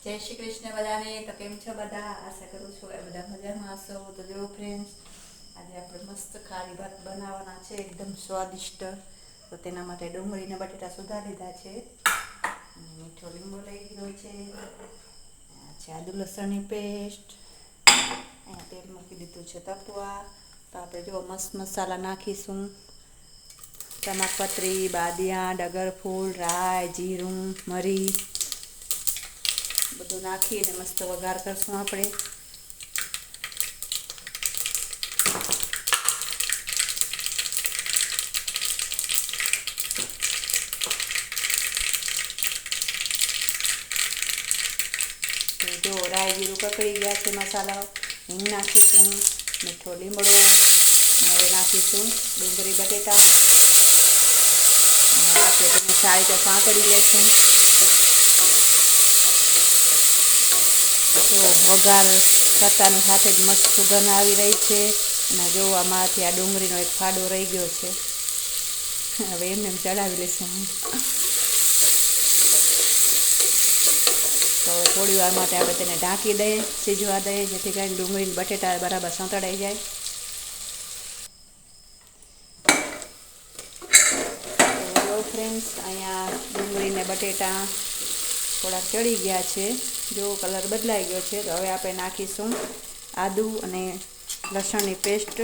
જય શ્રી કૃષ્ણ બધાને. તો કેમ છો બધા? આશા કરું છું એ બધા મજામાં હશો. તો જો ફ્રેન્ડ્સ, આજે આપણે મસ્ત ખારી ભાત બનાવવાના છે, એકદમ સ્વાદિષ્ટ. તો તેના માટે ડુંગળીને બટેટા સુધારી લીધા છે, અને મીઠો લીંબુ લઈ લીધો છે, આદુ લસણની પેસ્ટ, અહીંયા તેલ મૂકી દીધું છે તપવા. તો આપણે જો મસ્ત મસાલા નાખીશું. તમાકપત્રી, બાદિયા, ડગરફૂલ, રાઈ, જીરું, મરી બધું નાખીને મસ્ત વઘાર કરશું આપણે. તો જો રાઈ જીરું કકડી ગયા છે, મસાલા હિંગ નાખીશું, મીઠો લીમડો, હવે નાખીશું ડુંગળી બટેટા, અને આપણે તેને સારી રીતે સાંતળી લઈશું. તો વઘાર કરતાની સાથે જ મસ્ત સુગંધ આવી રહી છે, અને જો આમાંથી આ ડુંગળીનો એક ફાડો રહી ગયો છે. હવે એમને ચડાવી લઈશું. તો થોડી વાર માટે આપણે તેને ઢાંકી દઈએ, સીજવા દઈએ, જેથી કરીને ડુંગળી બટેટા બરાબર સંતળાઈ જાય. તો જો ફ્રેન્ડ્સ, અહીંયા ડુંગળીને બટેટા થોડાક ચડી ગયા છે, જો કલર બદલાઈ ગયો છે. તો હવે આપણે નાખીશું આદુ અને લસણની પેસ્ટ,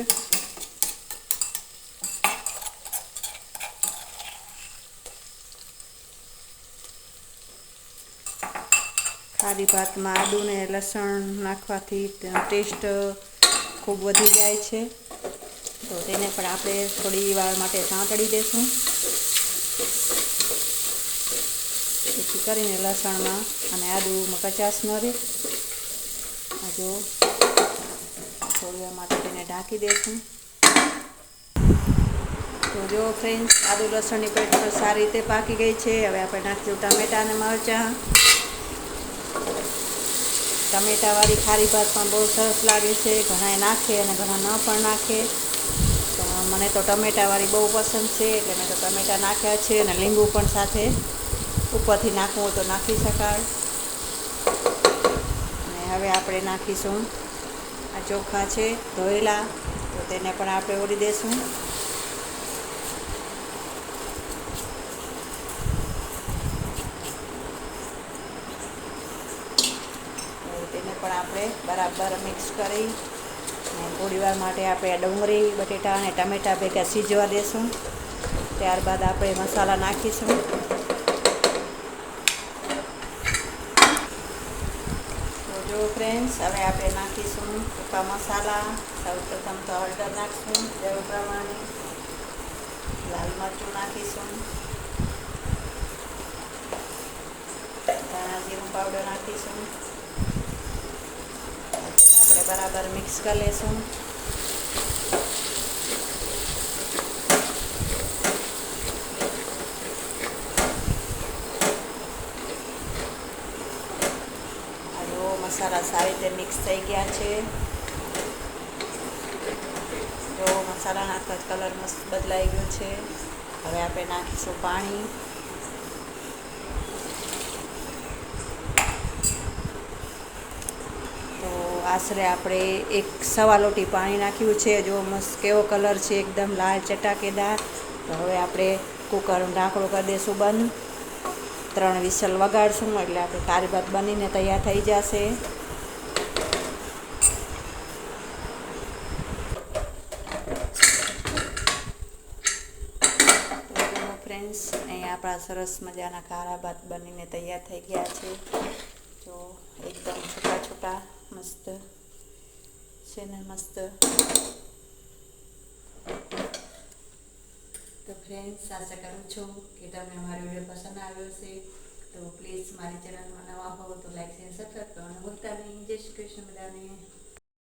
ખારી ભાતમાં આદુ ને લસણ નાખવાથી તેનો ટેસ્ટ ખૂબ વધી જાય છે. તો તેને પણ આપણે થોડી વાર માટે સાંતળી દઈશું, જેથી કરીને લસણમાં અને આદુમાં કચાશ ન રહે. જો થોડી વાર માટે તેને ઢાંકી દઈશું. તો જો ફ્રેન્ડ્સ, આદુ લસણની પેસ્ટ સારી રીતે પાકી ગઈ છે. હવે આપણે નાખીશું ટામેટા અને મરચાં. ટમેટાવાળી ખારી ભાત પણ બહુ સરસ લાગે છે. ઘણાએ નાખે અને ઘણા ન પણ નાખે. તો મને તો ટમેટાવાળી બહુ પસંદ છે, એટલે મેં તો ટમેટા નાખ્યા છે, અને લીંબુ પણ સાથે ઉપરથી નાખવું હોય તો નાખી શકાય. અને હવે આપણે નાખીશું આ ચોખા છે ધોયેલા, તો તેને પણ આપણે ઓળી દઈશું. તેને પણ આપણે બરાબર મિક્સ કરી અને થોડી વાર માટે આપણે ડુંગળી બટેટા અને ટામેટાં ભેગા સીજવા દઈશું. ત્યારબાદ આપણે મસાલા નાખીશું. તો જો ફ્રેન્ડ્સ, હવે આપણે નાખીશું સૂકા મસાલા. સૌપ્રથમ તો હળદર નાખીશું જરૂર પ્રમાણે, લાલ મરચું નાખીશું, ધાણા જીરું પાવડર નાખીશું. આપણે બરાબર મિક્સ કરી લઈશું. મસાલા સારી રીતે મિક્સ થઈ ગયા છે. જો મસાલા નાખતા કલર મસ્ત બદલાઈ ગયો છે. હવે આપણે નાખીશું પાણી. તો આશરે આપણે 1 લોટી પાણી નાખ્યું છે. જો મસ્ત કેવો કલર છે, એકદમ લાલ ચટાકેદાર. તો હવે આપણે કુકરનું ઢાંકણું કરી દઈશું બંધ. 3 વિસલ વગાડશું, એટલે આપણે ખારી ભાત બનીને તૈયાર થઈ જશે. ફ્રેન્ડ્સ, અહીંયા આપણા સરસ મજાના ખારા ભાત બનીને તૈયાર થઈ ગયા છે. જો એકદમ છૂટા છૂટા મસ્ત છે ને, મસ્ત. તો ફ્રેન્ડ્સ, આશા કરું છું કે તમને મારો વિડીયો પસંદ આવ્યો છે. તો પ્લીઝ મારી ચેનલમાં નવા હો તો લાઈક અને સબસ્ક્રાઈબ કરવાનું ભૂલતા નહીં. જય શ્રી કૃષ્ણ બધાને.